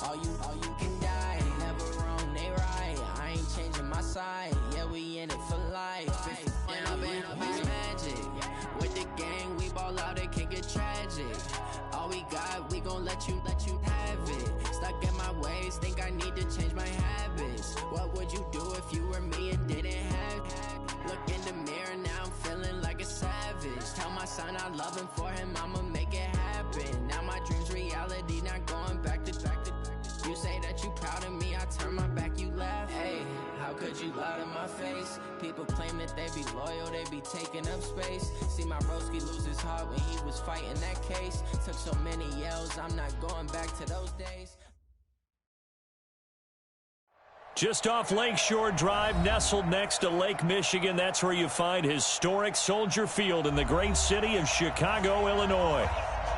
all you can die. Never wrong, they right. I ain't changing my side. Yeah, we in it for life. And it's magic. With the gang, we ball out, it can get tragic. All we got, we gon' let you have it. Stuck in my ways, think I need to change my habits. What would you do if you were me and didn't have it? Look in the mirror, now I'm feeling like a savage. Tell my son I love him, for him I'ma make it happen. Now my dream's reality, not going back to. You say that you proud of me, I turn my back, you laugh. Hey, how could you lie to my face? People claim that they be loyal, they be taking up space. See my broski lose his heart when he was fighting that case. Took so many yells, I'm not going back to those days. Just off Lakeshore Drive, nestled next to Lake Michigan, that's where you find historic Soldier Field in the great city of Chicago, Illinois.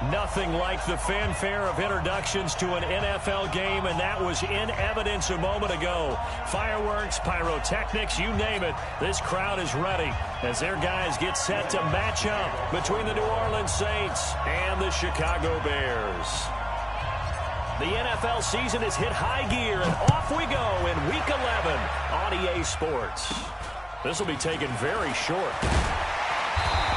Nothing like the fanfare of introductions to an NFL game, and that was in evidence a moment ago. Fireworks, pyrotechnics, you name it. This crowd is ready as their guys get set to match up between the New Orleans Saints and the Chicago Bears. The NFL season has hit high gear, and off we go in Week 11 on EA Sports. This will be taken very short.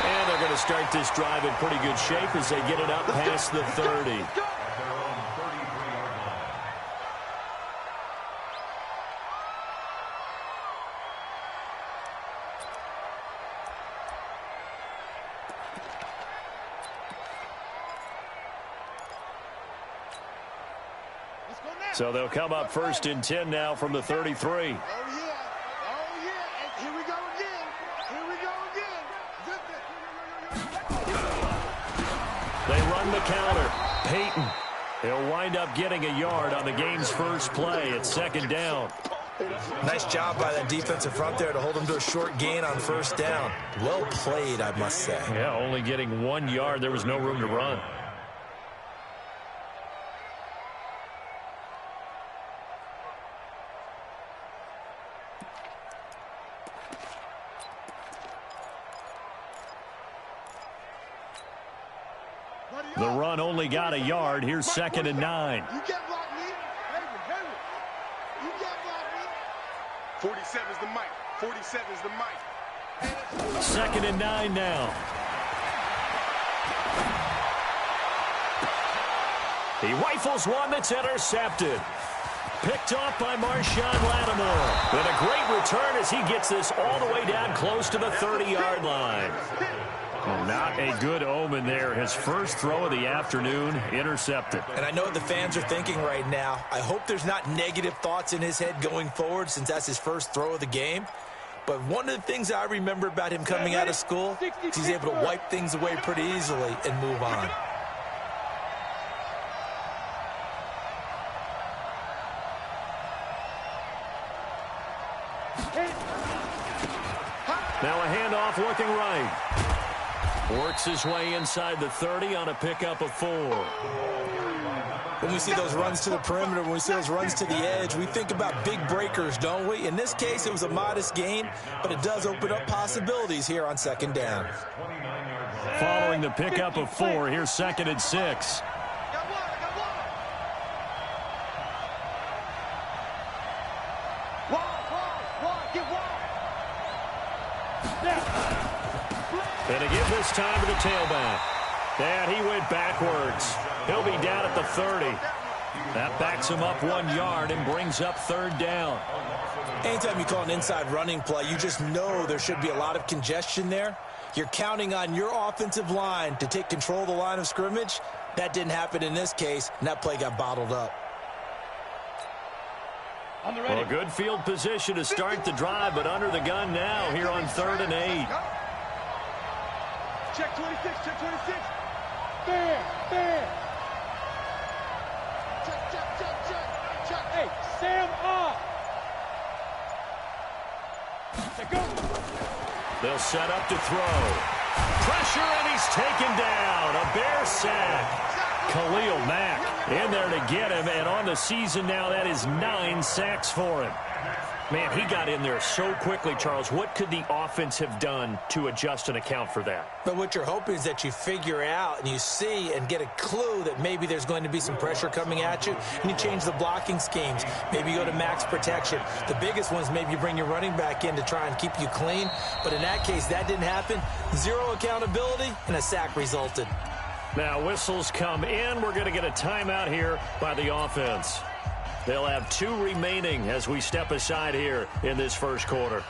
And they're going to start this drive in pretty good shape as they get it up past the 30. So they'll come up 1st and 10 now from the 33. They run the counter. Peyton. He'll wind up getting a yard on the game's first play at 2nd down. Nice job by that defensive front there to hold him to a short gain on 1st down. Well played, I must say. Yeah, only getting 1 yard. There was no room to run. The run only got a yard. Here's 2nd and 9. You can't block me. You can't block me. 47 is the mic. 47 is the mic. 2nd and 9 now. He rifles one that's intercepted. Picked off by Marshawn Lattimore. And a great return as he gets this all the way down close to the 30-yard line. Well, not a good omen there. His first throw of the afternoon intercepted. And I know what the fans are thinking right now. I hope there's not negative thoughts in his head going forward since that's his first throw of the game. But one of the things I remember about him coming out of school is he's able to wipe things away pretty easily and move on. Now a handoff looking right. Works his way inside the 30 on a pickup of 4. When we see those runs to the perimeter, when we see those runs to the edge, we think about big breakers, don't we? In this case, it was a modest gain, but it does open up possibilities here on 2nd down. Following the pickup of 4, here's 2nd and 6. And a give this time to the tailback. And he went backwards. He'll be down at the 30. That backs him up 1 yard and brings up 3rd down. Anytime you call an inside running play, you just know there should be a lot of congestion there. You're counting on your offensive line to take control of the line of scrimmage. That didn't happen in this case, and that play got bottled up. Well, a good field position to start the drive, but under the gun now here on 3rd and 8. Check 26, check 26. Fair. Check. Hey, Sam off. Go. They'll set up to throw. Pressure, and he's taken down. A Bear sack. Khalil Mack in there to get him, and on the season now, that is 9 sacks for him. Man, he got in there so quickly, Charles. What could the offense have done to adjust and account for that? But what you're hoping is that you figure out and you see and get a clue that maybe there's going to be some pressure coming at you, and you change the blocking schemes. Maybe you go to max protection. The biggest one is maybe you bring your running back in to try and keep you clean. But in that case, that didn't happen. Zero accountability, and a sack resulted. Now, whistles come in. We're going to get a timeout here by the offense. They'll have 2 remaining as we step aside here in this first quarter.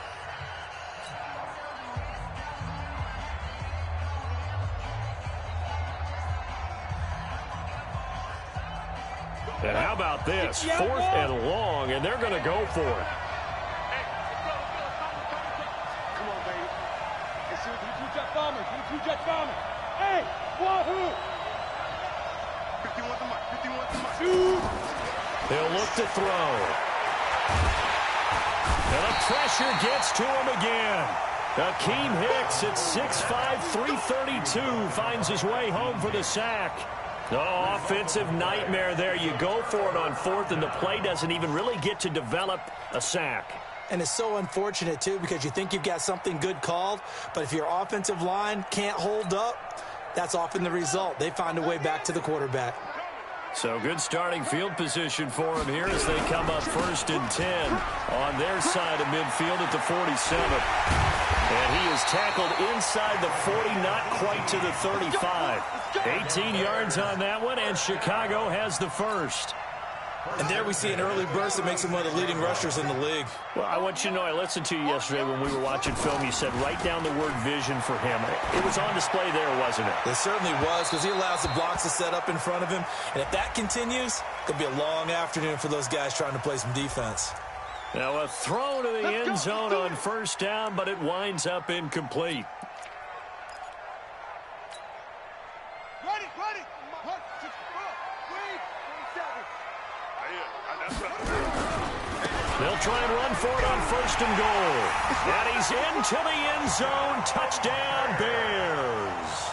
And how about this? 4th and long, and they're going to go for it. Come on, baby. Let's see what the two-jet bombers. The two-jet bombers. Hey, wahoo! 51 to Mike. 51 to Mike. He'll look to throw. And the pressure gets to him again. Akeem Hicks at 6'5", 332 finds his way home for the sack. Oh, offensive nightmare there. You go for it on 4th, and the play doesn't even really get to develop a sack. And it's so unfortunate, too, because you think you've got something good called, but if your offensive line can't hold up, that's often the result. They find a way back to the quarterback. So good starting field position for him here as they come up 1st and 10 on their side of midfield at the 47. And he is tackled inside the 40, not quite to the 35. 18 yards on that one, and Chicago has the first. And there we see an early burst that makes him one of the leading rushers in the league. Well, I want you to know, I listened to you yesterday when we were watching film. You said write down the word vision for him. It was on display there, wasn't it? It certainly was, because he allows the blocks to set up in front of him. And if that continues, it'll be a long afternoon for those guys trying to play some defense. Now a throw to the end zone on 1st down, but it winds up incomplete. They'll try and run for it on 1st and goal. And he's into the end zone. Touchdown, Bears.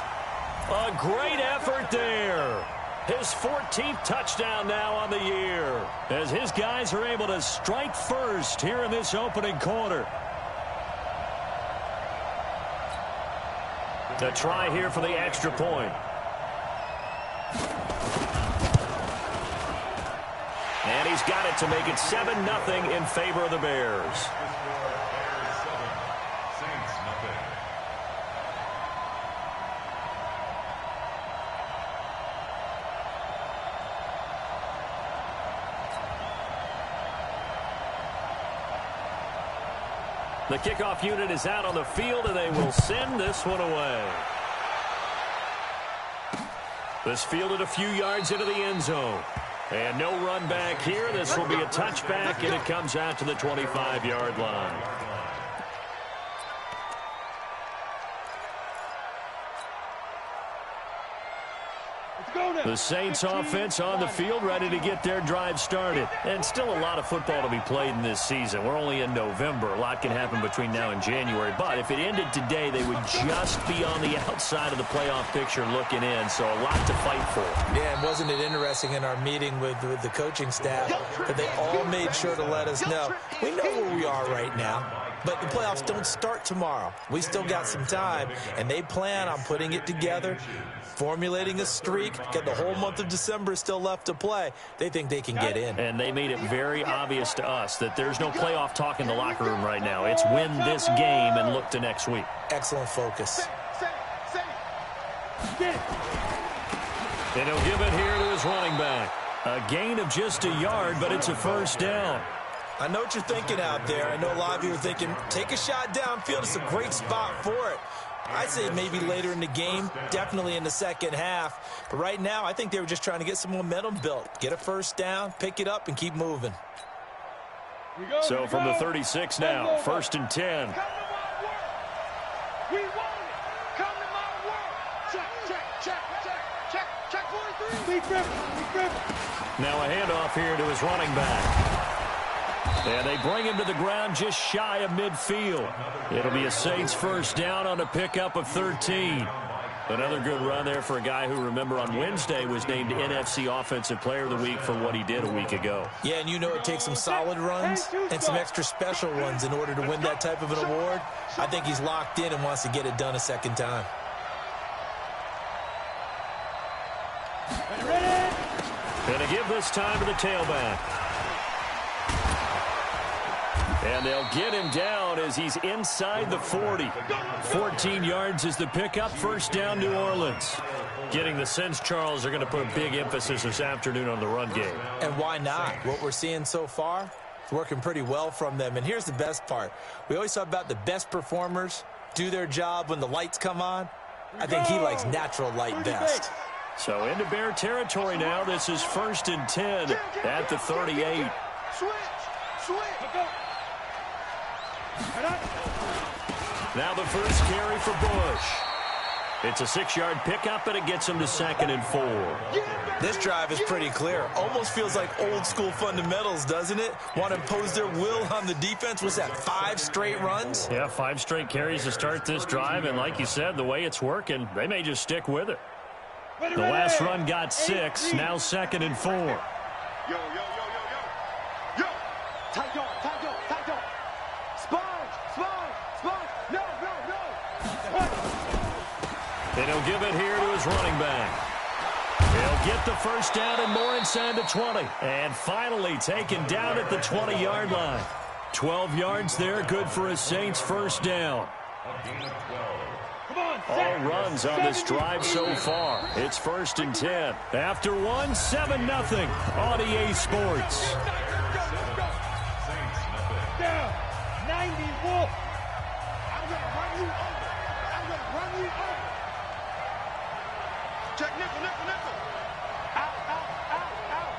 A great effort there. His 14th touchdown now on the year, as his guys are able to strike first here in this opening quarter. The try here for the extra point. And he's got it to make it 7-0 in favor of the Bears. The kickoff unit is out on the field, and they will send this one away. This fielded a few yards into the end zone. And no run back here. This will be a touchback, and it comes out to the 25-yard line. The Saints offense on the field, ready to get their drive started. And still a lot of football to be played in this season. We're only in November. A lot can happen between now and January. But if it ended today, they would just be on the outside of the playoff picture looking in. So a lot to fight for. Yeah, and wasn't it interesting in our meeting with the coaching staff that they all made sure to let us know, we know where we are right now, but the playoffs don't start tomorrow. We still got some time, and they plan on putting it together, formulating a streak, got the whole month of December still left to play. They think they can get in. And they made it very obvious to us that there's no playoff talk in the locker room right now. It's win this game and look to next week. Excellent focus. And he'll give it here to his running back. A gain of just a yard, but it's a 1st down. I know what you're thinking out there. I know a lot of you are thinking, take a shot downfield. It's a great spot for it. I'd say maybe later in the game, definitely in the second half. But right now, I think they were just trying to get some momentum built. Get a 1st down, pick it up, and keep moving. So from the 36 now, 1st and 10. We want it. Come to my world. Check 43. Big grip. Now a handoff here to his running back. And they bring him to the ground just shy of midfield. It'll be a Saints 1st down on a pickup of 13. Another good run there for a guy who, remember, on Wednesday was named NFC Offensive Player of the Week for what he did a week ago. Yeah, and you know it takes some solid runs and some extra special ones in order to win that type of an award. I think he's locked in and wants to get it done a second time. Gonna give this time to the tailback. And they'll get him down as he's inside the 40. 14 yards is the pickup. First down, New Orleans. Getting the sense, Charles, are going to put a big emphasis this afternoon on the run game. And why not? What we're seeing so far, it's working pretty well from them. And here's the best part. We always talk about the best performers do their job when the lights come on. I think he likes natural light best. So into Bear territory now. This is 1st and 10 at the 38. Switch. Now the first carry for Bush. It's a 6-yard pickup, and it gets him to 2nd and 4. This drive is pretty clear. Almost feels like old school fundamentals, doesn't it? Want to impose their will on the defense. Was that 5 straight runs? Yeah, 5 straight carries to start this drive, and like you said, the way it's working, they may just stick with it. The last run got 6, now 2nd and 4. Yo. Tight dog. Sponge. No. And he'll give it here to his running back. He'll get the first down and more inside the 20. And finally taken down at the 20-yard line. 12 yards there, good for a Saints first down. All runs on this drive so far. It's 1st and 10. After 7-0 on EA Sports. Down. 90 Wolf. I'm going to run you over. Check nickel. Out.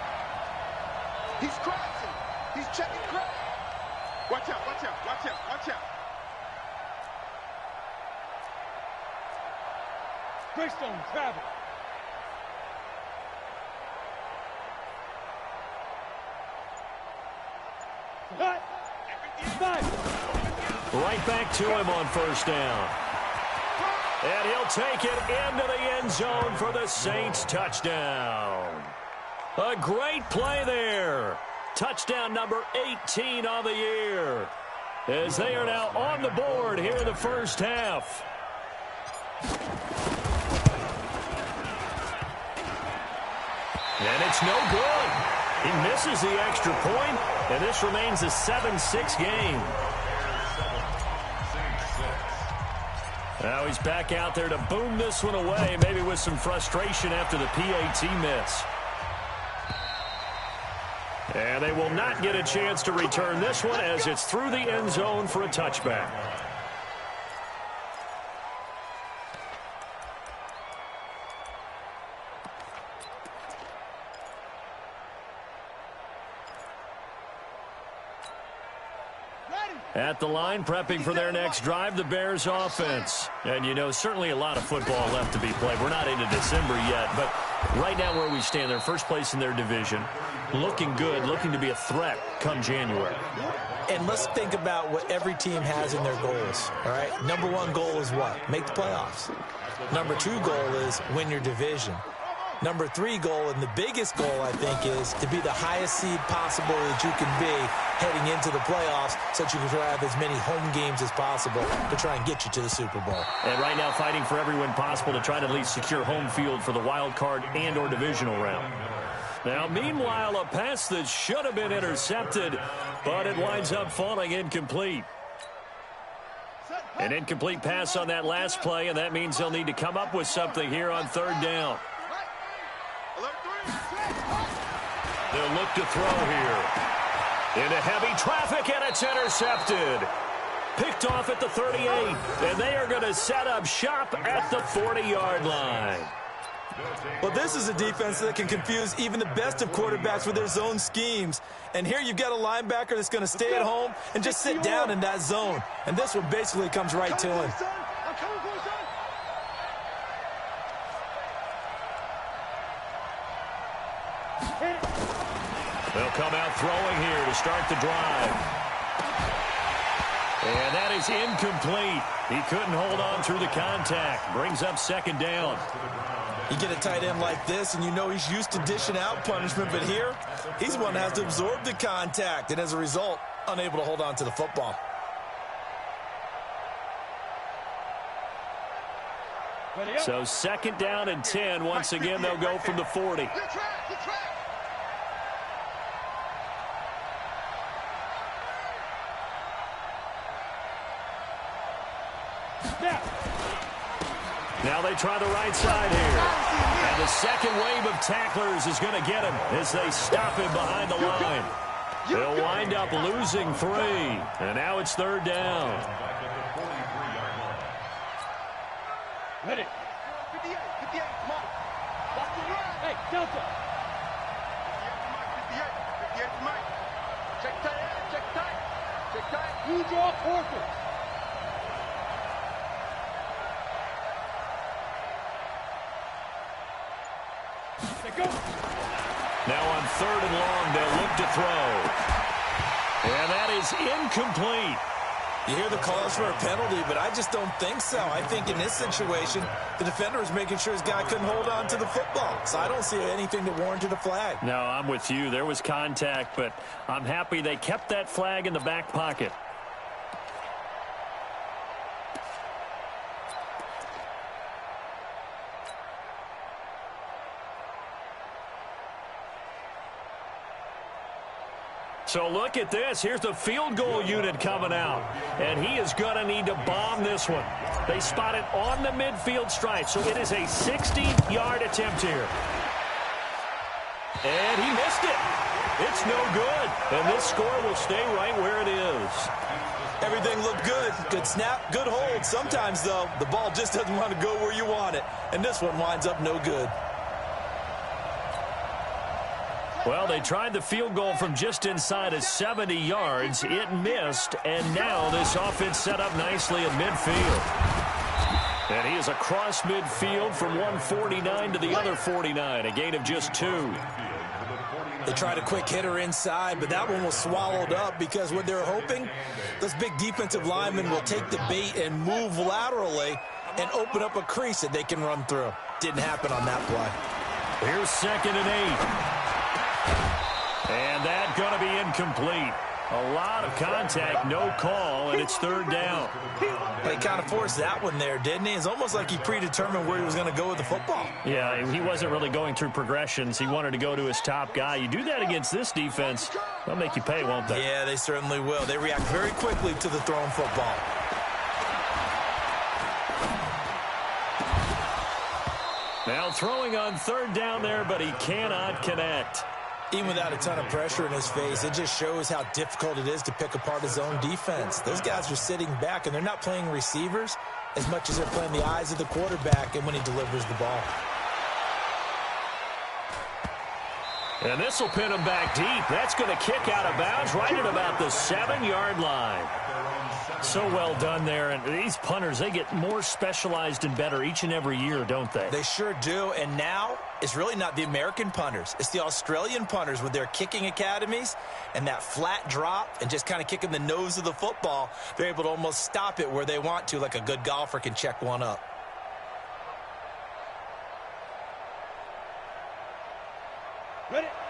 He's crossing. He's checking crack. Watch out. Greystone travel. Right back to him on first down. And he'll take it into the end zone for the Saints touchdown. A great play there. Touchdown number 18 on the year. As they are now on the board here in the first half. And it's no good. He misses the extra point, and this remains a 7-6 game. Now he's back out there to boom this one away, maybe with some frustration after the PAT miss. And they will not get a chance to return this one as it's through the end zone for a touchback. At the line, prepping for their next drive, the Bears offense. And, you know, certainly a lot of football left to be played. We're not into December yet, but right now where we stand, they're first place in their division. Looking good, looking to be a threat come January. And let's think about what every team has in their goals, all right? Number 1 goal is what? Make the playoffs. Number 2 goal is win your division. Number 3 goal, and the biggest goal, I think, is to be the highest seed possible that you can be heading into the playoffs so that you can have as many home games as possible to try and get you to the Super Bowl. And right now fighting for every win possible to try to at least secure home field for the wild card and or divisional round. Now, meanwhile, a pass that should have been intercepted, but it winds up falling incomplete. An incomplete pass on that last play, and that means they'll need to come up with something here on 3rd down. They'll look to throw here. Into heavy traffic, and it's intercepted. Picked off at the 38, and they are going to set up shop at the 40-yard line. Well, this is a defense that can confuse even the best of quarterbacks with their zone schemes. And here you've got a linebacker that's going to stay at home and just sit down in that zone. And this one basically comes right to him. They'll come out throwing here to start the drive. And that is incomplete. He couldn't hold on through the contact. Brings up second down. You get a tight end like this, and you know he's used to dishing out punishment, but here, he's the one that has to absorb the contact, and as a result, unable to hold on to the football. So second down and 10. Once again, they'll go from the 40. Now they try the right side here. And the second wave of tacklers is going to get him as they stop him behind the line. They'll wind up losing 3. And now it's third down. Ready. 58, come on. Watch the run. Hey, Delta. 58, Mike. Check tight. You draw Porter. Go. Now on third and long, they'll look to throw. And that is incomplete. You hear the calls for a penalty, but I just don't think so. I think in this situation, the defender was making sure his guy couldn't hold on to the football. So I don't see anything that warranted a flag. No, I'm with you. There was contact, but I'm happy they kept that flag in the back pocket. So look at this. Here's the field goal unit coming out. And he is going to need to bomb this one. They spot it on the midfield stripe. So it is a 60-yard attempt here. And he missed it. It's no good. And this score will stay right where it is. Everything looked good. Good snap, good hold. Sometimes, though, the ball just doesn't want to go where you want it. And this one winds up no good. Well, they tried the field goal from just inside of 70 yards. It missed, and now this offense set up nicely at midfield. And he is across midfield from one 49 to the other 49, a gain of just 2. They tried a quick hitter inside, but that one was swallowed up because what they're hoping, those big defensive linemen will take the bait and move laterally and open up a crease that they can run through. Didn't happen on that play. Here's second and 8. And that's going to be incomplete. A lot of contact, no call, and it's third down. He kind of forced that one there, didn't he? It's almost like he predetermined where he was going to go with the football. Yeah, he wasn't really going through progressions. He wanted to go to his top guy. You do that against this defense, they'll make you pay, won't they? Yeah, they certainly will. They react very quickly to the thrown football. Now throwing on third down there, but he cannot connect. Even without a ton of pressure in his face, it just shows how difficult it is to pick apart his own defense. Those guys are sitting back, and they're not playing receivers as much as they're playing the eyes of the quarterback and when he delivers the ball. And this will pin him back deep. That's going to kick out of bounds right at about the 7-yard line. So well done there. And these punters, they get more specialized and better each and every year, don't they? They sure do. And now it's really not the American punters. It's the Australian punters with their kicking academies and that flat drop and just kind of kicking the nose of the football. They're able to almost stop it where they want to, like a good golfer can check one up.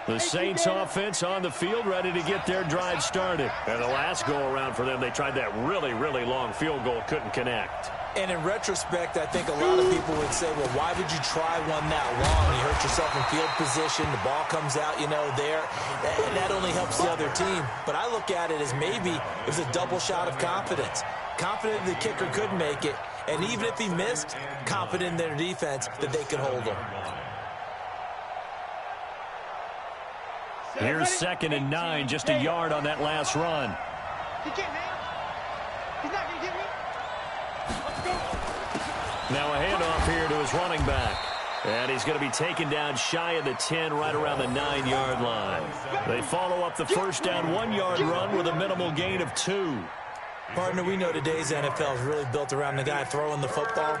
The Saints offense on the field ready to get their drive started. And the last go-around for them, they tried that really, really long field goal, couldn't connect. And in retrospect, I think a lot of people would say, well, why would you try one that long? You hurt yourself in field position. The ball comes out, you know, there. And that only helps the other team. But I look at it as maybe it was a double shot of confidence. Confident the kicker could make it. And even if he missed, confident in their defense that they could hold him. Here's second and 9, just a yard on that last run. Now a handoff here to his running back. And he's going to be taken down shy of the 10, right around the 9-yard line. They follow up the first down 1-yard run with a minimal gain of 2. Partner, we know today's NFL is really built around the guy throwing the football.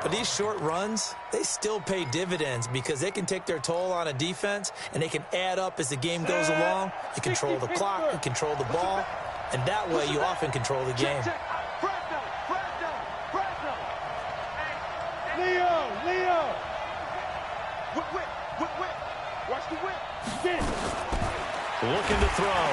But these short runs, they still pay dividends because they can take their toll on a defense and they can add up as the game goes along. You control the clock, you control the ball. and that way you often control the game. Leo! Whip! Watch the whip. Spin. Looking to throw.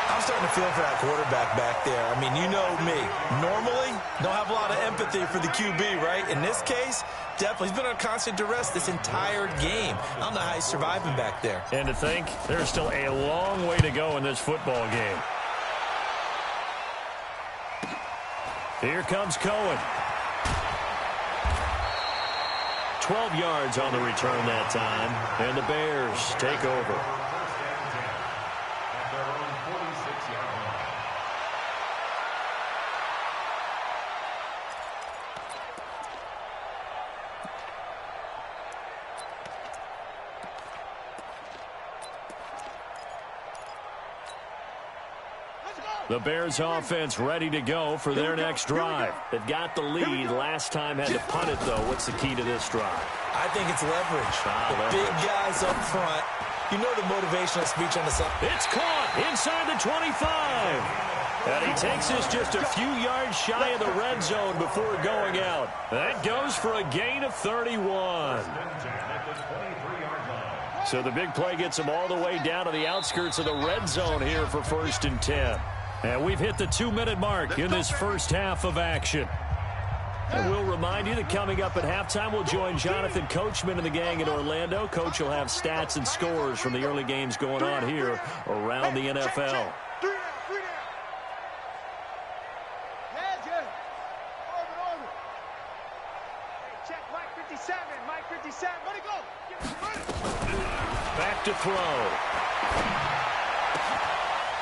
I'm starting to feel for that quarterback back there. I mean, you know me. Normally, don't have a lot of empathy for the QB, right? In this case, definitely. He's been under constant duress this entire game. I don't know how he's surviving back there. And to think, there's still a long way to go in this football game. Here comes Cohen. 12 yards on the return that time, and the Bears take over. The Bears offense ready to go for their next drive. They've got the lead. Last time had to punt it, though. What's the key to this drive? I think it's leverage. The big guys up front. You know the motivational speech on the side. It's caught inside the 25. And he takes this just a few yards shy of the red zone before going out. That goes for a gain of 31. So the big play gets him all the way down to the outskirts of the red zone here for 1st and 10. And we've hit the 2-minute mark in this first half of action. And we'll remind you that coming up at halftime, we'll join Jonathan Coachman and the gang in Orlando. Coach will have stats and scores from the early games going on here around the NFL. Back to throw.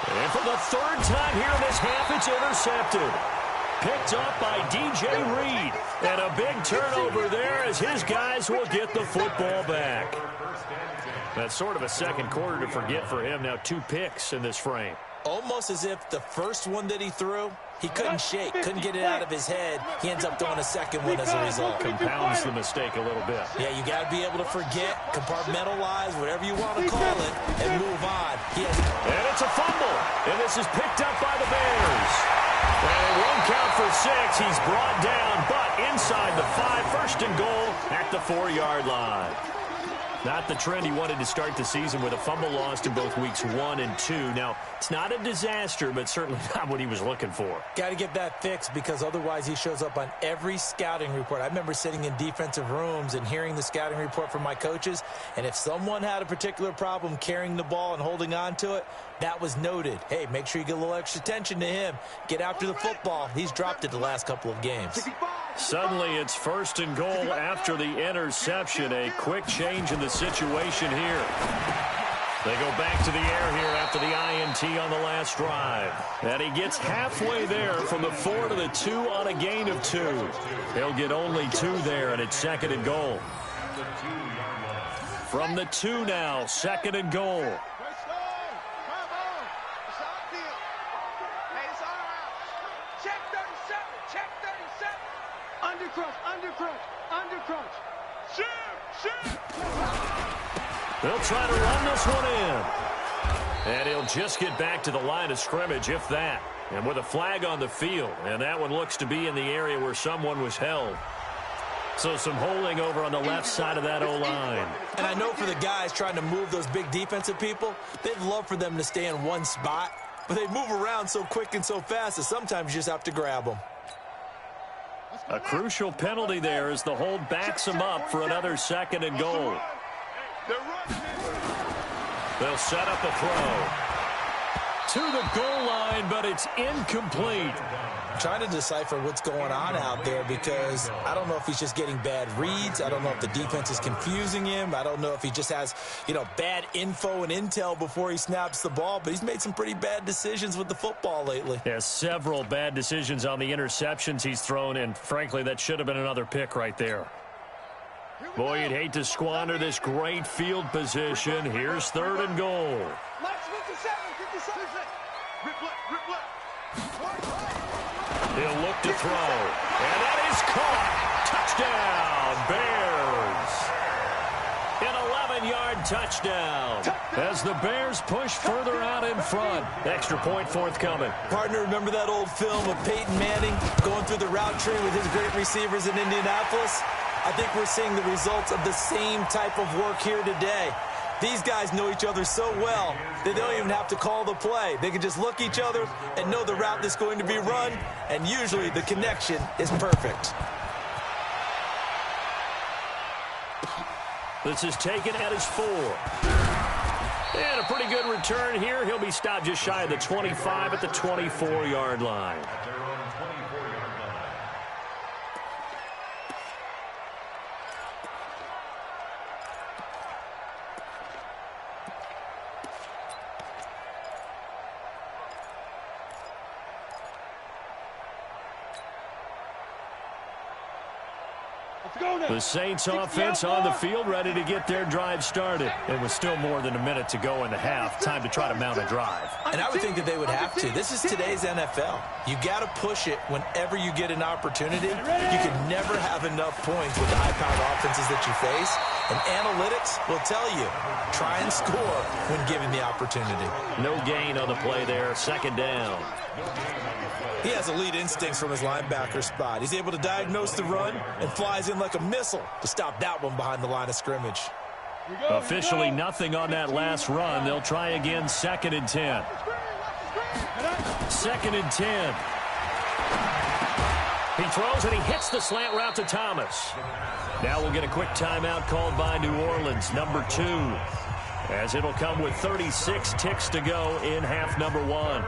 And for the third time here in this half, it's intercepted. Picked up by DJ Reed. And a big turnover there as his guys will get the football back. That's sort of a second quarter to forget for him. Now 2 picks in this frame. Almost as if the first one that he threw, he couldn't shake, couldn't get it out of his head. He ends up throwing a second one as a result. Compounds the mistake a little bit. Yeah, you got to be able to forget, compartmentalize, whatever you want to call it, and move on. And it's a fumble. And this is picked up by the Bears. And it won't count for 6. He's brought down, but inside the 5, 1st and goal at the 4-yard line. Not the trend he wanted to start the season with a fumble lost in both weeks 1 and 2. Now, it's not a disaster, but certainly not what he was looking for. Got to get that fixed because otherwise he shows up on every scouting report. I remember sitting in defensive rooms and hearing the scouting report from my coaches, and if someone had a particular problem carrying the ball and holding on to it, that was noted. Hey, make sure you get a little extra attention to him. Get after the football. He's dropped it the last couple of games. Suddenly, it's 1st and goal after the interception. A quick change in the situation here. They go back to the air here after the INT on the last drive. And he gets halfway there from the 4 to the 2 on a gain of 2. He'll get only 2 there, and it's 2nd and goal. From the 2 now, 2nd and goal. They'll try to run this one in. And he'll just get back to the line of scrimmage, if that. And with a flag on the field. And that one looks to be in the area where someone was held. So some holding over on the left side of that O-line. And I know for the guys trying to move those big defensive people, they'd love for them to stay in one spot. But they move around so quick and so fast that sometimes you just have to grab them. A crucial penalty there as the hold backs him up for another 2nd and goal. They'll set up a throw to the goal line, but it's incomplete. I'm trying to decipher what's going on out there because I don't know if he's just getting bad reads. I don't know if the defense is confusing him. I don't know if he just has, bad info and intel before he snaps the ball, but he's made some pretty bad decisions with the football lately. There's several bad decisions on the interceptions he's thrown, and frankly, that should have been another pick right there. Boy, you'd hate to squander this great field position. Here's 3rd and goal. He'll look to throw, and that is caught. Touchdown, Bears. An 11-yard touchdown. As the Bears push further out in front. Extra point forthcoming. Partner, remember that old film of Peyton Manning going through the route tree with his great receivers in Indianapolis? I think we're seeing the results of the same type of work here today. These guys know each other so well that they don't even have to call the play. They can just look each other and know the route that's going to be run, and usually the connection is perfect. This is taken at his 4. And a pretty good return here. He'll be stopped just shy of the 25 at the 24-yard line. The Saints offense on the field, ready to get their drive started. And with still more than a minute to go in the half, time to try to mount a drive. And I would think that they would have to. This is today's NFL. You got to push it whenever you get an opportunity. You can never have enough points with the high-powered offenses that you face. And analytics will tell you, try and score when given the opportunity. No gain on the play there. Second down. He has elite instincts from his linebacker spot. He's able to diagnose the run and flies in like a missile to stop that one behind the line of scrimmage. Officially nothing on that last run. They'll try again, 2nd and 10. 2nd and 10. He throws and he hits the slant route to Thomas. Now we'll get a quick timeout called by New Orleans, number 2. As it'll come with 36 ticks to go in half number 1.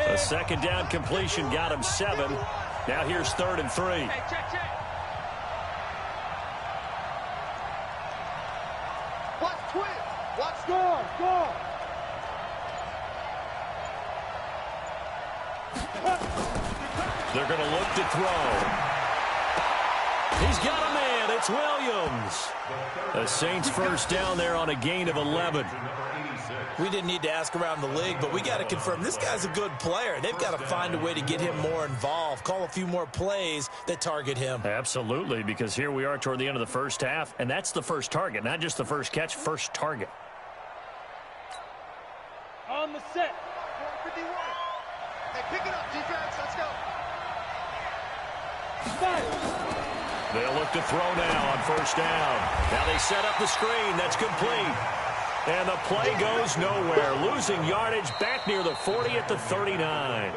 A second down completion got him 7. Now here's 3rd and 3. Hey, check. Watch twin. Watch score. They're going to look to throw. He's got a man. It's Williams. The Saints first down there on a gain of 11. We didn't need to ask around the league, but we got to confirm this guy's a good player. They've got to find a way to get him more involved, call a few more plays that target him. Absolutely, because here we are toward the end of the first half, and that's the first target, not just the first catch, first target. On the set. 51. Hey, pick it up, defense. Let's go. They'll look to throw now on first down. Now they set up the screen. That's complete. And the play goes nowhere. Losing yardage back near the 40 at the 39.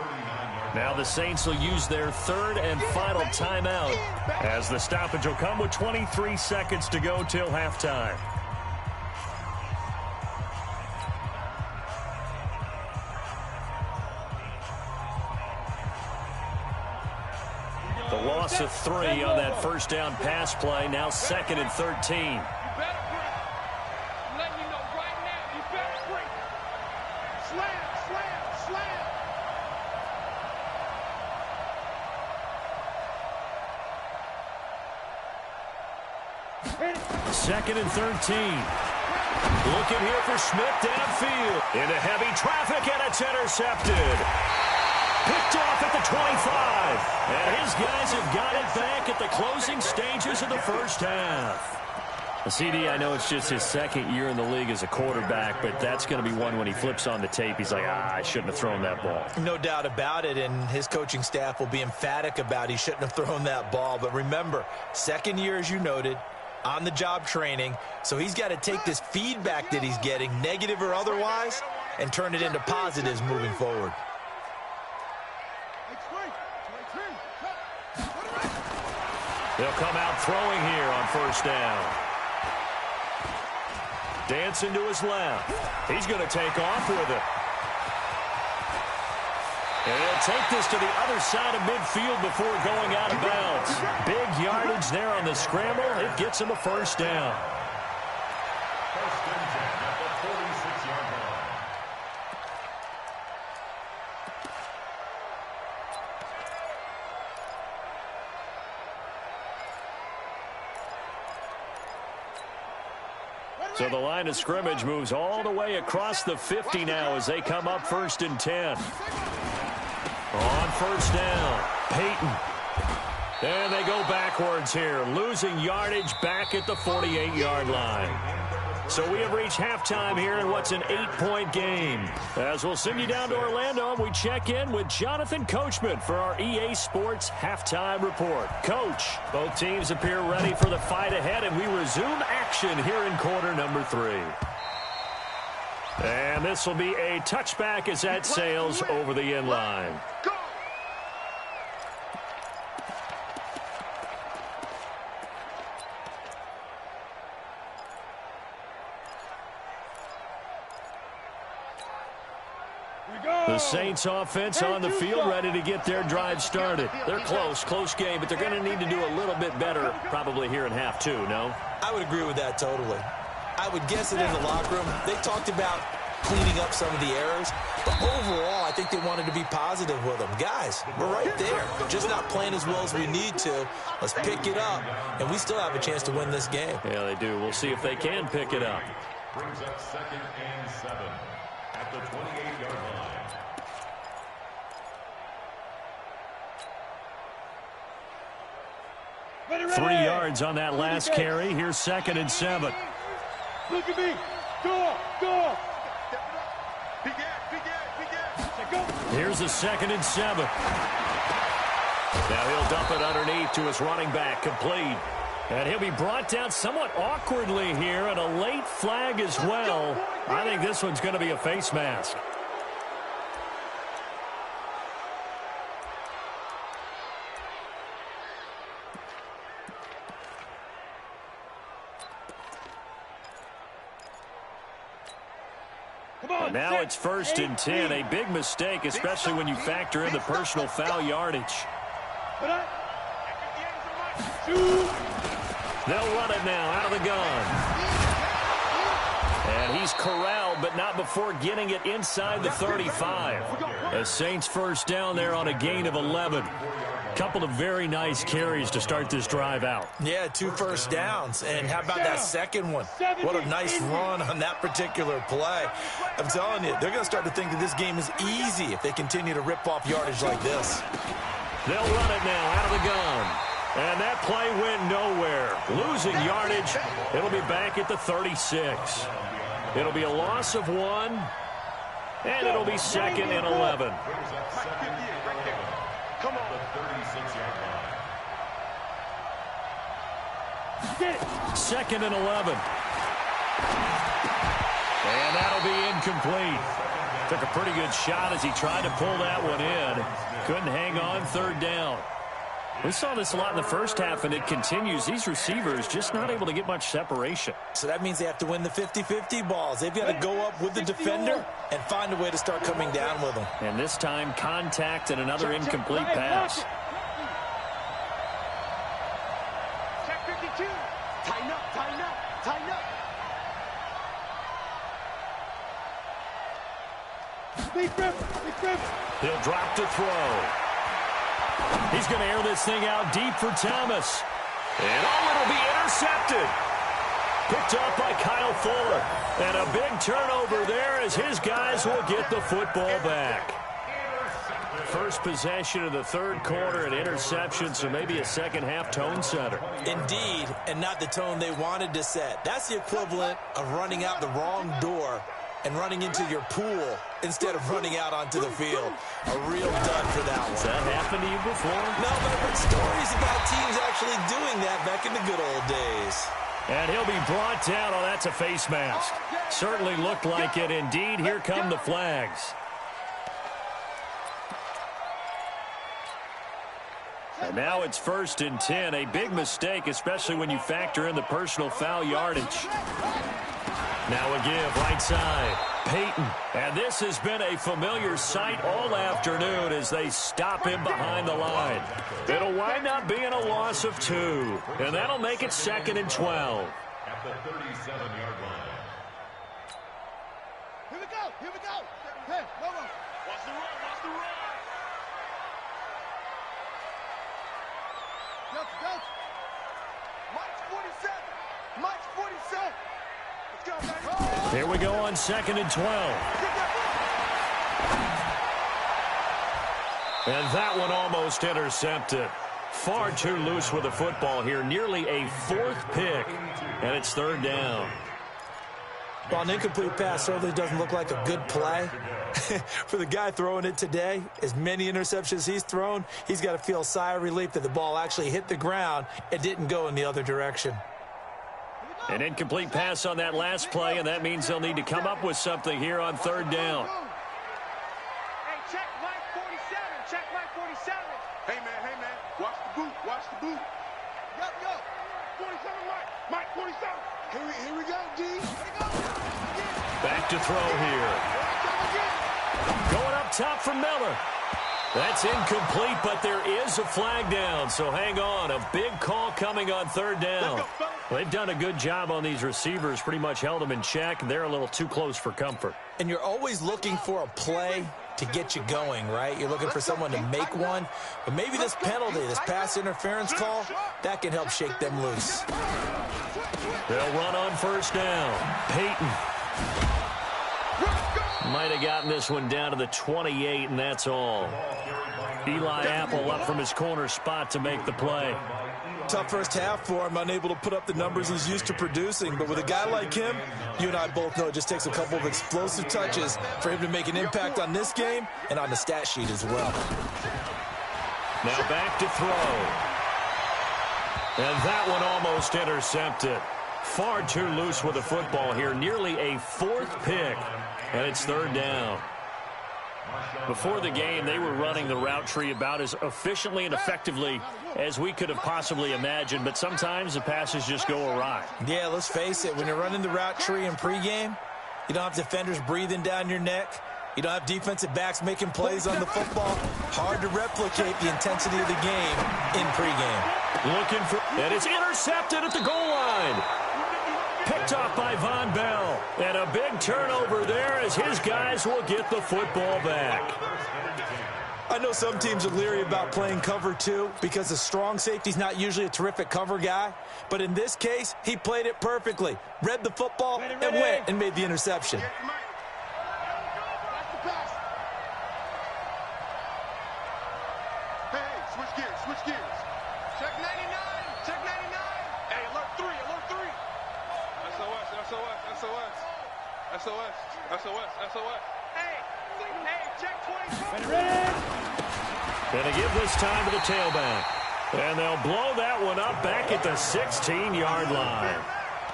Now the Saints will use their 3rd and final timeout as the stoppage will come with 23 seconds to go till halftime. The loss of 3 on that first down pass play. Now 2nd and 13. Second and 13. Looking here for Smith downfield. Into heavy traffic, and it's intercepted. Picked off at the 25. And his guys have got it back at the closing stages of the first half. CD, I know it's just his 2nd year in the league as a quarterback, but that's going to be one when he flips on the tape. He's like, I shouldn't have thrown that ball. No doubt about it, and his coaching staff will be emphatic about he shouldn't have thrown that ball. But remember, 2nd year, as you noted, on-the-job training, so he's got to take this feedback that he's getting, negative or otherwise, and turn it into positives moving forward. They'll come out throwing here on first down. Dancing to his left. He's going to take off with it. And he'll take this to the other side of midfield before going out of bounds. Big yardage there on the scramble. It gets him a first down. So the line of scrimmage moves all the way across the 50 now as they come up 1st and 10. On 1st down, Peyton. And they go backwards here, losing yardage back at the 48-yard line. So we have reached halftime here in what's an 8-point game. As we'll send you down to Orlando, we check in with Jonathan Coachman for our EA Sports Halftime Report. Coach, both teams appear ready for the fight ahead, and we resume action here in quarter number 3. And this will be a touchback as that sails over the end line. The Saints offense on the field, ready to get their drive started. They're close game, but they're going to need to do a little bit better probably here in half 2, no? I would agree with that totally. I would guess that in the locker room, they talked about cleaning up some of the errors, but overall, I think they wanted to be positive with them. Guys, we're right there. We're just not playing as well as we need to. Let's pick it up, and we still have a chance to win this game. Yeah, they do. We'll see if they can pick it up. Brings up 2nd and 7 at the 28-yard line. 3 yards on that last carry. Here's 2nd and 7. Look at me. Go. Here's the 2nd and 7. Now he'll dump it underneath to his running back, complete. And he'll be brought down somewhat awkwardly here, and a late flag as well. I think this one's going to be a face mask. Now it's 1st and 10, a big mistake, especially when you factor in the personal foul yardage. They'll run it now out of the gun. And he's corralled, but not before getting it inside the 35. The Saints 1st down there on a gain of 11. Couple of very nice carries to start this drive out. Yeah, 2 first downs. And how about that second one? What a nice run on that particular play. I'm telling you, they're going to start to think that this game is easy if they continue to rip off yardage like this. They'll run it now out of the gun. And that play went nowhere. Losing yardage. It'll be back at the 36. It'll be a loss of 1. And it'll be 2nd and 11. Come on. The 36-yard line. 2nd and 11. And that'll be incomplete. Took a pretty good shot as he tried to pull that one in. Couldn't hang on 3rd down. We saw this a lot in the first half, and it continues. These receivers just not able to get much separation. So that means they have to win the 50-50 balls. They've got to go up with the defender and find a way to start coming down with them. And this time, contact and another incomplete pass. Check 52. Tighten up. Big grip. He'll drop to throw. He's going to air this thing out deep for Thomas. And it'll be intercepted. Picked up by Kyle Fuller. And a big turnover there as his guys will get the football back. First possession of the 3rd quarter, an interception, so maybe a second-half tone setter. Indeed, and not the tone they wanted to set. That's the equivalent of running out the wrong door and running into your pool instead of running out onto the field. A real dud for that one. Has that happened to you before? No, but I've heard stories about teams actually doing that back in the good old days. And he'll be brought down. Oh, that's a face mask. Certainly looked like it. Indeed, here come the flags. And now it's 1st and 10. A big mistake, especially when you factor in the personal foul yardage. Now a give, right side. Peyton. And this has been a familiar sight all afternoon as they stop him behind the line. It'll wind up being a loss of 2. And that'll make it 2nd and 12. At the 37-yard line. Here we go. Hey, no. Watch the run. Go. March 47. Here we go on 2nd and 12. And that one almost intercepted. Far too loose with the football here. Nearly a 4th pick. And it's 3rd down. Well, an incomplete pass certainly doesn't look like a good play. For the guy throwing it today, as many interceptions he's thrown, he's got to feel a sigh of relief that the ball actually hit the ground and didn't go in the other direction. An incomplete pass on that last play, and that means they'll need to come up with something here on 3rd down. Hey, check Mike 47. Check Mike 47. Hey, man. Watch the boot. Watch the boot. Yo. 47, Mike. Mike 47. Here we go, D. Here we go. Back to throw here. Going up top for Miller. That's incomplete, but there is a flag down, so hang on. A big call coming on 3rd down. They've done a good job on these receivers, pretty much held them in check. They're a little too close for comfort. And you're always looking for a play to get you going, right? You're looking for someone to make one. But maybe this penalty, this pass interference call, that can help shake them loose. They'll run on 1st down. Peyton might have gotten this one down to the 28, and that's all. Eli Apple up from his corner spot to make the play. Tough first half for him, unable to put up the numbers he's used to producing. But with a guy like him, you and I both know it just takes a couple of explosive touches for him to make an impact on this game and on the stat sheet as well. Now back to throw. And that one almost intercepted. Far too loose with the football here. Nearly a 4th pick. And it's 3rd down. Before the game, they were running the route tree about as efficiently and effectively as we could have possibly imagined, but sometimes the passes just go awry. Yeah, let's face it. When you're running the route tree in pregame, you don't have defenders breathing down your neck. You don't have defensive backs making plays on the football. Hard to replicate the intensity of the game in pregame. Looking for, and it's intercepted at the goal line. Picked off by Von Bell. And a big turnover there as his guys will get the football back. I know some teams are leery about playing cover 2 because the strong safety's not usually a terrific cover guy. But in this case, he played it perfectly. Read the football and went and made the interception. Hey, switch gears. Check 99. Hey, alert 3. SOS. Hey, check 24. Gonna give this time to the tailback. And they'll blow that one up back at the 16-yard line.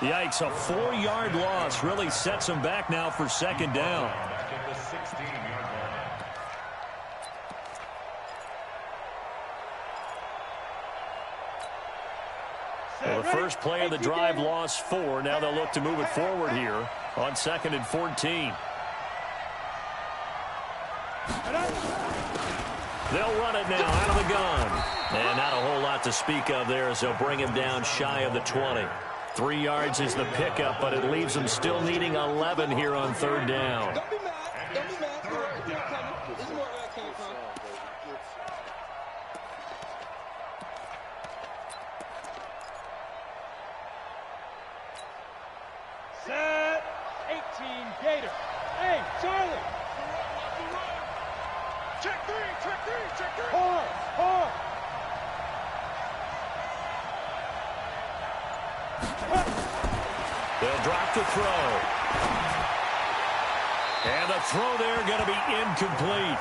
Yikes, a 4-yard loss really sets them back now for 2nd down. Well, the first play of the drive lost 4. Now they'll look to move it forward here on 2nd and 14. They'll run it now out of the gun. And not a whole lot to speak of there as they'll bring him down shy of the 20. 3 yards is the pickup, but it leaves them still needing 11 here on 3rd down. Don't be mad. This is more where that came from. Set. 18 Gator. Hey, Charlie. Check 3. Hard. They'll drop the throw. And the throw there going to be incomplete.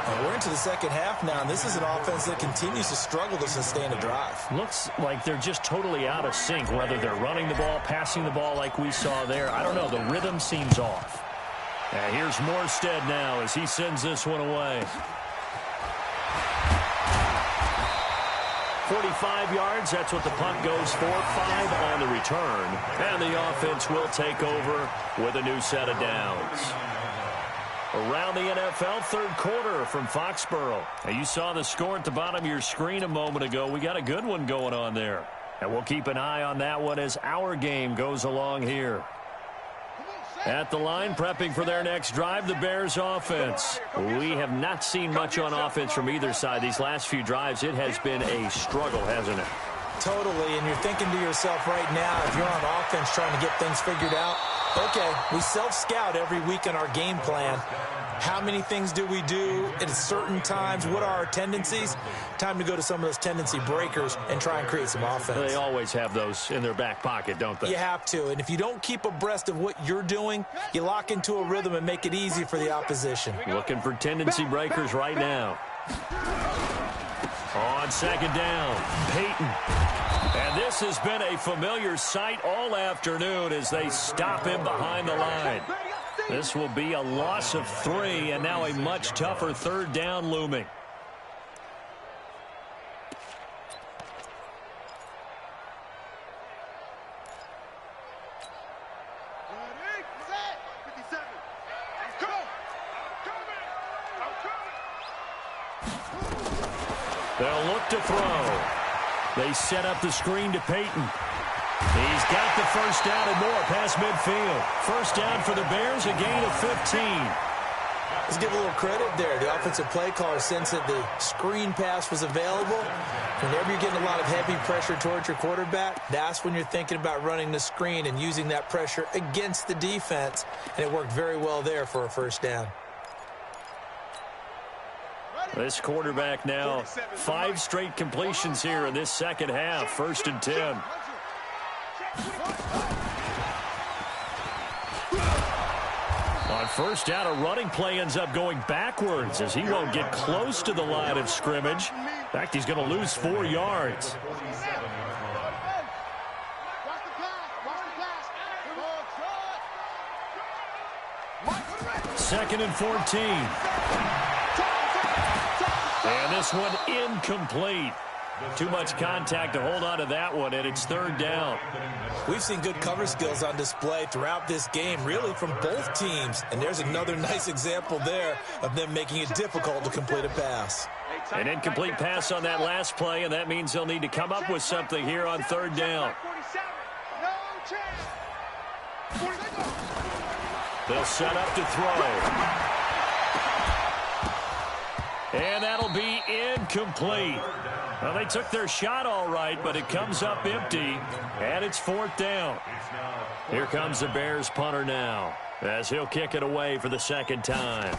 And we're into the second half now, and this is an offense that continues to struggle to sustain a drive. Looks like they're just totally out of sync, whether they're running the ball, passing the ball like we saw there. I don't know. The rhythm seems off. And here's Morstead now as he sends this one away. 45 yards, that's what the punt goes for. 5 on the return. And the offense will take over with a new set of downs. Around the NFL, 3rd quarter from Foxborough. Now, you saw the score at the bottom of your screen a moment ago. We got a good one going on there. And we'll keep an eye on that one as our game goes along here. At the line, prepping for their next drive, the Bears offense. We have not seen much on offense from either side. These last few drives, it has been a struggle, hasn't it? totally, and you're thinking to yourself right now, if you're on offense trying to get things figured out, okay, we self-scout every week in our game plan. How many things do we do at certain times? What are our tendencies? Time to go to some of those tendency breakers and try and create some offense. They always have those in their back pocket, don't they? You have to, and if you don't keep abreast of what you're doing, you lock into a rhythm and make it easy for the opposition. Looking for tendency breakers right now. On second down, Peyton. And this has been a familiar sight all afternoon as they stop him behind the line. This will be a loss of 3, and now a much tougher third down looming. They'll look to throw. They set up the screen to Peyton. He's got the first down and more past midfield. First down for the Bears, a gain of 15. Let's give a little credit there. The offensive play caller sensed that the screen pass was available. Whenever you're getting a lot of heavy pressure towards your quarterback, that's when you're thinking about running the screen and using that pressure against the defense. And it worked very well there for a first down. This quarterback now 5 straight completions here in this second half. First and 10. On first down, a running play ends up going backwards as he won't get close to the line of scrimmage. In fact, he's going to lose 4 yards. Second and 14. And this one incomplete. Too much contact to hold on to that one, and it's third down. We've seen good cover skills on display throughout this game, really from both teams. And there's another nice example there of them making it difficult to complete a pass. An incomplete pass on that last play, and that means they'll need to come up with something here on third down. They'll set up to throw. And that'll be incomplete. Well, they took their shot all right, but it comes up empty, and it's fourth down. Here comes the Bears punter now, as he'll kick it away for the second time.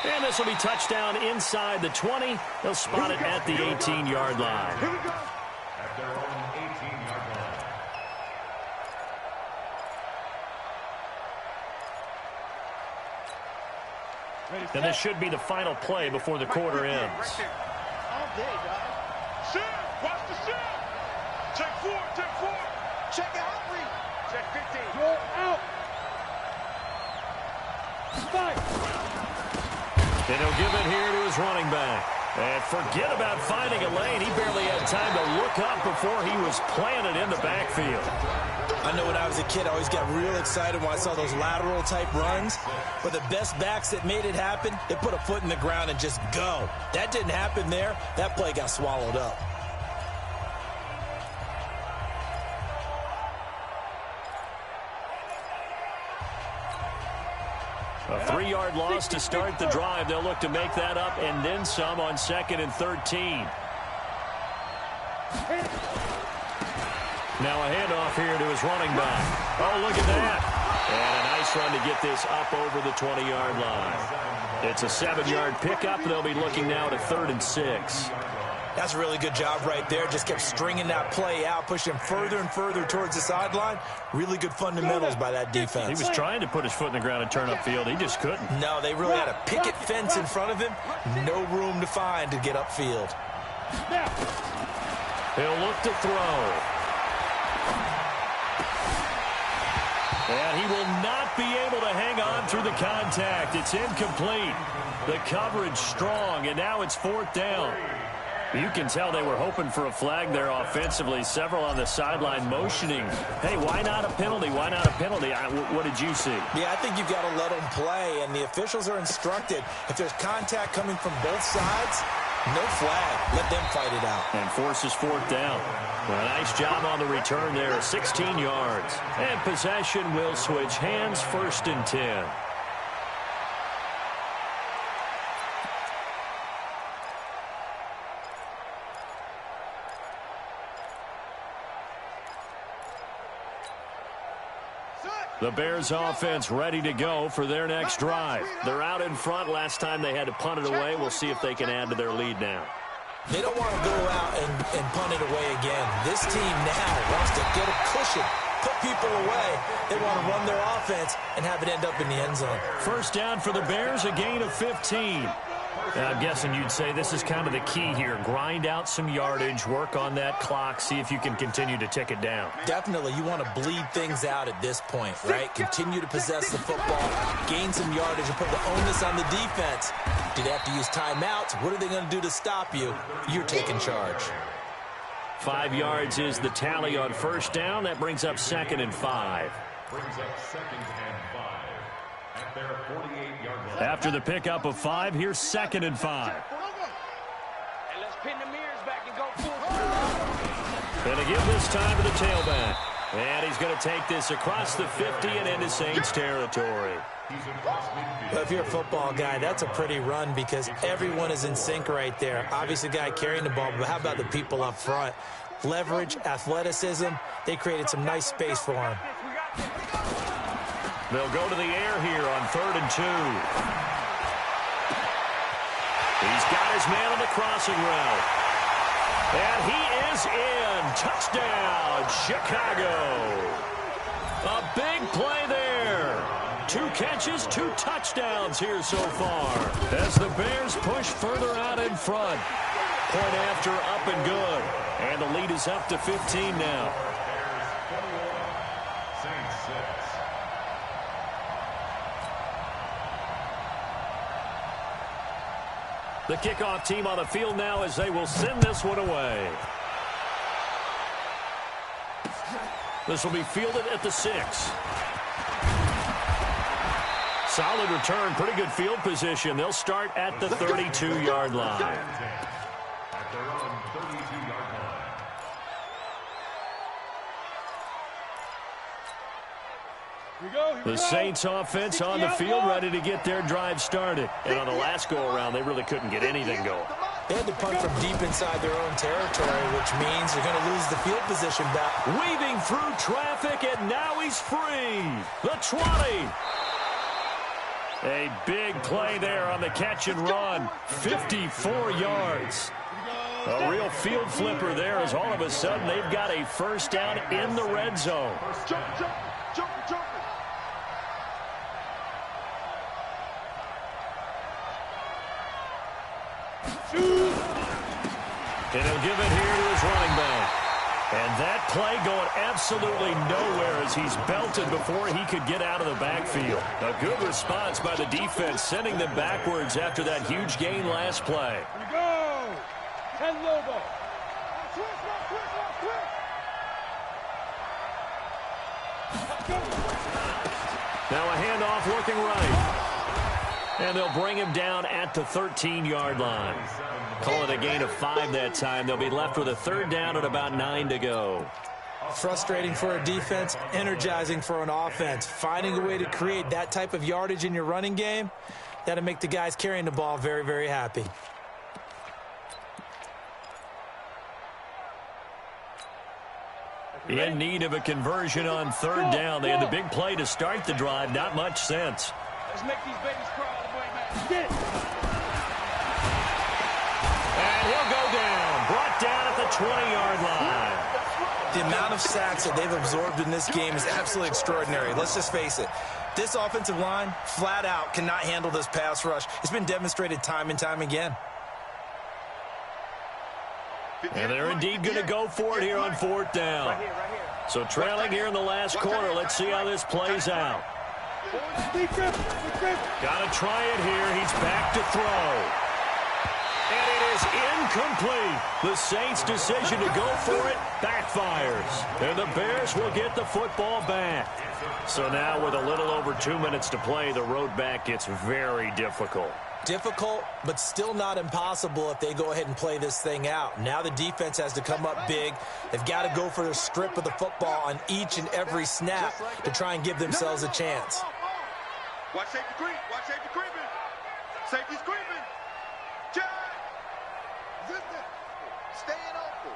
And this will be touchdown inside the 20. They'll spot it at the 18-yard line. At their own 18-yard line. And this should be the final play before the quarter ends. All day, dog. Shit! Watch the shit! Check 4, check 4. Check out, read. Check 15. Go out. Spike. And he'll give it here to his running back. And forget about finding a lane. He barely had time to look up before he was planted in the backfield. I know when I was a kid, I always got real excited when I saw those lateral-type runs. But the best backs that made it happen, they put a foot in the ground and just go. That didn't happen there. That play got swallowed up. A 3-yard loss to start the drive. They'll look to make that up and then some on second and 13. Now a handoff here to his running back. Oh, look at that. And a nice run to get this up over the 20-yard line. It's a 7-yard pickup. They'll be looking now to 3rd and 6. That's a really good job right there. Just kept stringing that play out, pushing him further and further towards the sideline. Really good fundamentals by that defense. He was trying to put his foot in the ground and turn upfield. He just couldn't. No, they really had a picket fence in front of him. No room to find to get upfield. He'll look to throw. And he will not be able to hang on through the contact. It's incomplete. The coverage strong, and now it's 4th down. You can tell they were hoping for a flag there offensively. Several on the sideline motioning. Hey, why not a penalty? Why not a penalty? What did you see? Yeah, I think you've got to let them play, and the officials are instructed. If there's contact coming from both sides, no flag. Let them fight it out. And forces 4th down. Well, a nice job on the return there, 16 yards. And possession will switch hands, 1st and 10. The Bears offense ready to go for their next drive. They're out in front. Last time they had to punt it away. We'll see if they can add to their lead now. They don't want to go out and punt it away again. This team now wants to get a cushion, put people away. They want to run their offense and have it end up in the end zone. First down for the Bears, a gain of 15. I'm guessing you'd say this is kind of the key here. Grind out some yardage, work on that clock, see if you can continue to tick it down. Definitely, you want to bleed things out at this point, right? Continue to possess the football, gain some yardage, and put the onus on the defense. Do they have to use timeouts? What are they going to do to stop you? You're taking charge. 5 yards is the tally on first down. That brings up 2nd and 5. Brings up 2nd and 5 at their 48-yard line. After the pickup of 5, here's 2nd and 5. And let's pin the mirrors back and go full. Going to give this time to the tailback. And he's going to take this across the 50 and into Saints territory. Well, if you're a football guy, that's a pretty run because everyone is in sync right there. Obviously, the guy carrying the ball, but how about the people up front? Leverage, athleticism, they created some nice space for him. They'll go to the air here on 3rd and 2. He's got his man on the crossing route. And he is in. Touchdown, Chicago. A big play there. 2 catches, 2 touchdowns here so far. As the Bears push further out in front. Point after, up and good. And the lead is up to 15 now. The kickoff team on the field now as they will send this one away. This will be fielded at the 6. Solid return, pretty good field position. They'll start at the 32-yard line. At their own 32-yard line. The Saints offense on the field ready to get their drive started. And on the last go-around, they really couldn't get anything going. They had to punt from deep inside their own territory, which means they're going to lose the field position back. Weaving through traffic, and now he's free. The 20. A big play there on the catch and run. 54 yards. A real field flipper there as all of a sudden they've got a first down in the red zone. And he'll give it here to his running back. And that play going absolutely nowhere as he's belted before he could get out of the backfield. A good response by the defense, sending them backwards after that huge gain last play. Here we go. And Lobo. Now a handoff looking right. And they'll bring him down at the 13-yard line. Call it a gain of 5 that time. They'll be left with a 3rd down and about 9 to go. Frustrating for a defense, energizing for an offense. Finding a way to create that type of yardage in your running game, that'll make the guys carrying the ball very, very happy. In need of a conversion on 3rd down. They had the big play to start the drive. Not much sense. Let's make these babies crawl all the way back. Get it. And he'll go down. Brought down at the 20-yard line. The amount of sacks that they've absorbed in this game is absolutely extraordinary. Let's just face it. This offensive line, flat out, cannot handle this pass rush. It's been demonstrated time and time again. And they're indeed going to go for it here on 4th down. Right here. So trailing here in the last quarter. Let's see how this plays out. Got to try it here. He's back to throw. And it is incomplete. The Saints' decision to go for it backfires. And the Bears will get the football back. So now with a little over 2 minutes to play, the road back gets very difficult. Difficult, but still not impossible if they go ahead and play this thing out. Now the defense has to come up big. They've got to go for the strip of the football on each and every snap to try and give themselves a chance. Watch safety creep. Watch safety creeping. Safety's creeping. Jack. Staying open.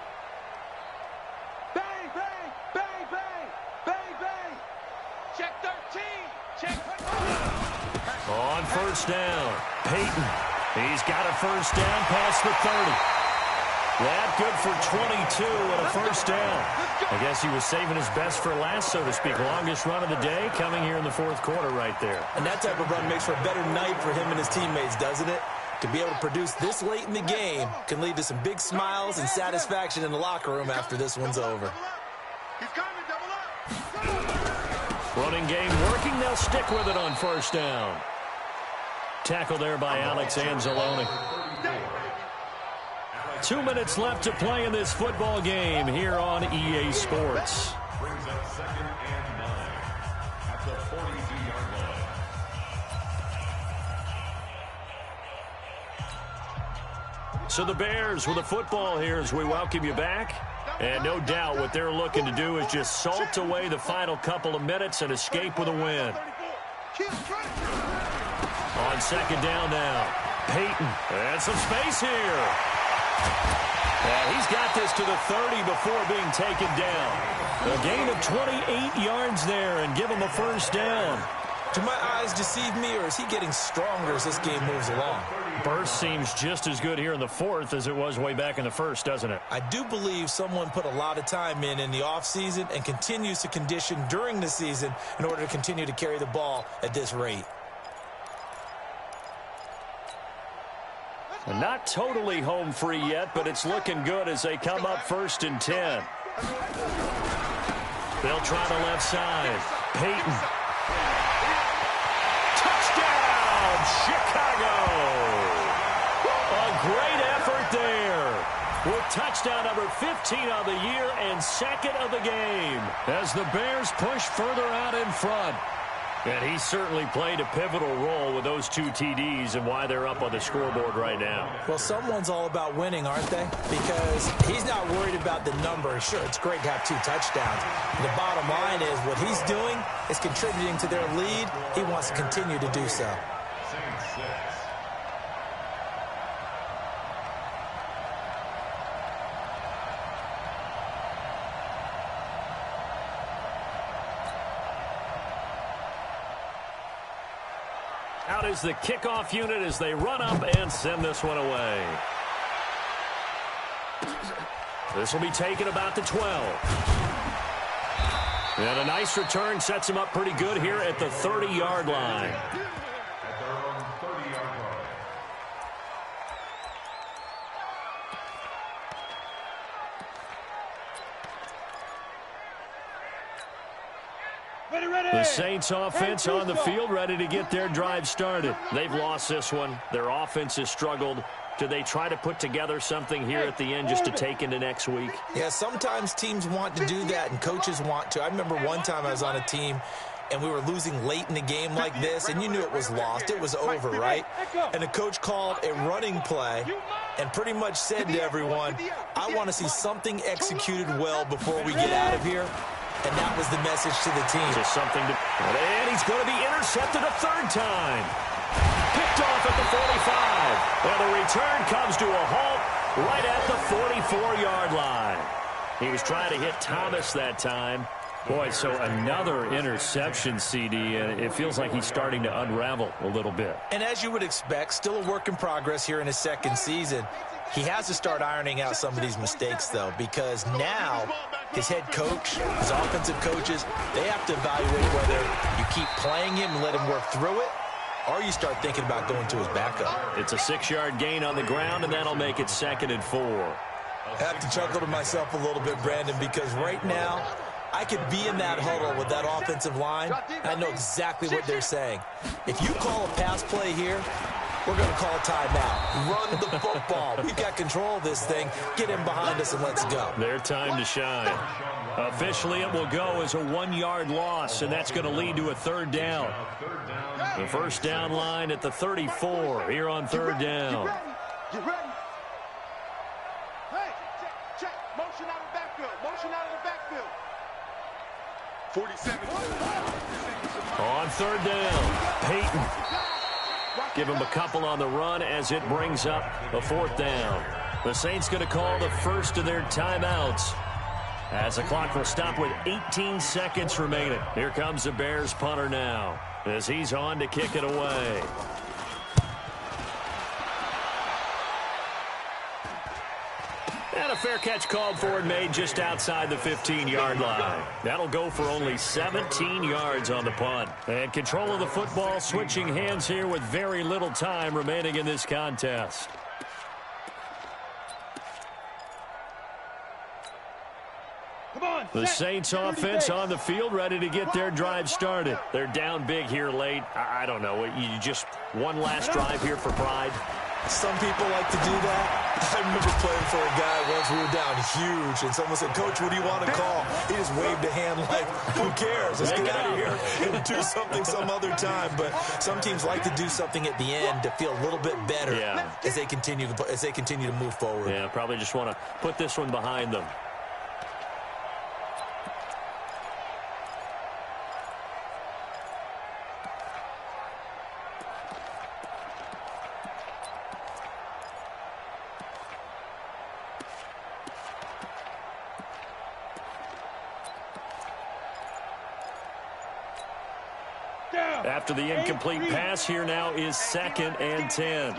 Bang, bang, bang, bang, bang, bang. Check 13. Check. On first down, Peyton. He's got a first down past the 30. That good for 22 and a first down. I guess he was saving his best for last, so to speak. Longest run of the day coming here in the fourth quarter right there. And that type of run makes for a better night for him and his teammates, doesn't it? To be able to produce this late in the game can lead to some big smiles and satisfaction in the locker room after this one's over. He's coming, double up. Running game working. They'll stick with it on first down. Tackle there by Alex Anzalone. 2 minutes left to play in this football game here on EA Sports. Brings up 2nd and 9 at the 42-yard line. So the Bears with the football here as we welcome you back. And no doubt what they're looking to do is just salt away the final couple of minutes and escape with a win. On second down now, Peyton. And some space here. And he's got this to the 30 before being taken down. A gain of 28 yards there and give him a first down. Do my eyes deceive me, or is he getting stronger as this game moves along? Burst seems just as good here in the fourth as it was way back in the first, doesn't it? I do believe someone put a lot of time in the offseason and continues to condition during the season in order to continue to carry the ball at this rate. And not totally home free yet, but it's looking good as they come up 1st and 10. They'll try the left side. Peyton. Touchdown, Chicago! A great effort there. With touchdown number 15 on the year and 2nd of the game. As the Bears push further out in front. And he certainly played a pivotal role with those 2 TDs and why they're up on the scoreboard right now. Well, someone's all about winning, aren't they? Because he's not worried about the number. Sure, it's great to have 2 touchdowns. The bottom line is what he's doing is contributing to their lead. He wants to continue to do so. Saints 6. Out is the kickoff unit as they run up and send this one away. This will be taken about the 12. And a nice return sets him up pretty good here at the 30-yard line. At their own 30-yard line. The Saints offense on the field, ready to get their drive started. They've lost this one. Their offense has struggled. Do they try to put together something here at the end just to take into next week? Yeah, sometimes teams want to do that and coaches want to. I remember one time I was on a team and we were losing late in the game like this, and you knew it was lost. It was over, right? And the coach called a running play and pretty much said to everyone, I want to see something executed well before we get out of here. And that was the message to the team. Just something to... And he's going to be intercepted a 3rd time. Picked off at the 45. And the return comes to a halt right at the 44-yard line. He was trying to hit Thomas that time. Boy, so another interception, CD, and it feels like he's starting to unravel a little bit. And as you would expect, still a work in progress here in his 2nd season. He has to start ironing out some of these mistakes, though, because now his head coach, his offensive coaches, they have to evaluate whether you keep playing him and let him work through it, or you start thinking about going to his backup. It's a 6-yard gain on the ground, and that'll make it 2nd and 4. I have to chuckle to myself a little bit, Brandon, because right now I could be in that huddle with that offensive line. I know exactly what they're saying. If you call a pass play here, we're going to call a timeout. Run the football. We've got control of this thing. Get him behind us and let's go. Their time to shine. Officially, it will go as a 1-yard loss, and that's going to lead to a 3rd down. The first down line at the 34 here on 3rd down. Get ready. Hey, check. Motion out of the backfield. Motion out of the backfield. 47. On 3rd down, Peyton. Give him a couple on the run as it brings up a 4th down. The Saints going to call the first of their timeouts. As the clock will stop with 18 seconds remaining. Here comes the Bears punter now as he's on to kick it away. And a fair catch called for and made just outside the 15-yard line. That'll go for only 17 yards on the punt. And control of the football switching hands here with very little time remaining in this contest. The Saints offense on the field, ready to get their drive started. They're down big here late. I don't know. You just one last drive here for pride. Some people like to do that. I remember playing for a guy once. We were down huge, and someone said, "Coach, what do you want to call?" He just waved a hand like, "Who cares? Let's get out of here and do something some other time." But some teams like to do something at the end to feel a little bit better as they continue to move forward. Yeah, probably just want to put this one behind them. After the incomplete pass, here now is 2nd and 10.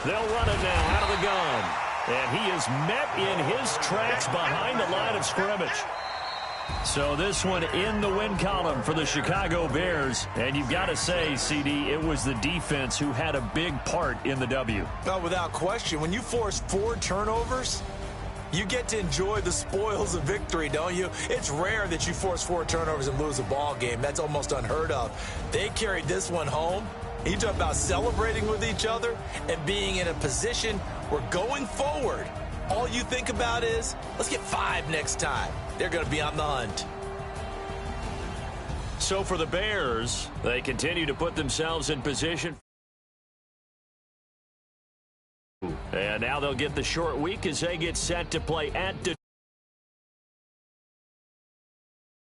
They'll run it now out of the gun. And he is met in his tracks behind the line of scrimmage. So this one in the win column for the Chicago Bears. And you've got to say, CD, it was the defense who had a big part in the W. No, without question. When you force 4 turnovers, you get to enjoy the spoils of victory, don't you? It's rare that you force 4 turnovers and lose a ball game. That's almost unheard of. They carried this one home. You talk about celebrating with each other and being in a position where going forward, all you think about is, let's get 5 next time. They're going to be on the hunt. So for the Bears, they continue to put themselves in position. And now they'll get the short week as they get set to play at Detroit.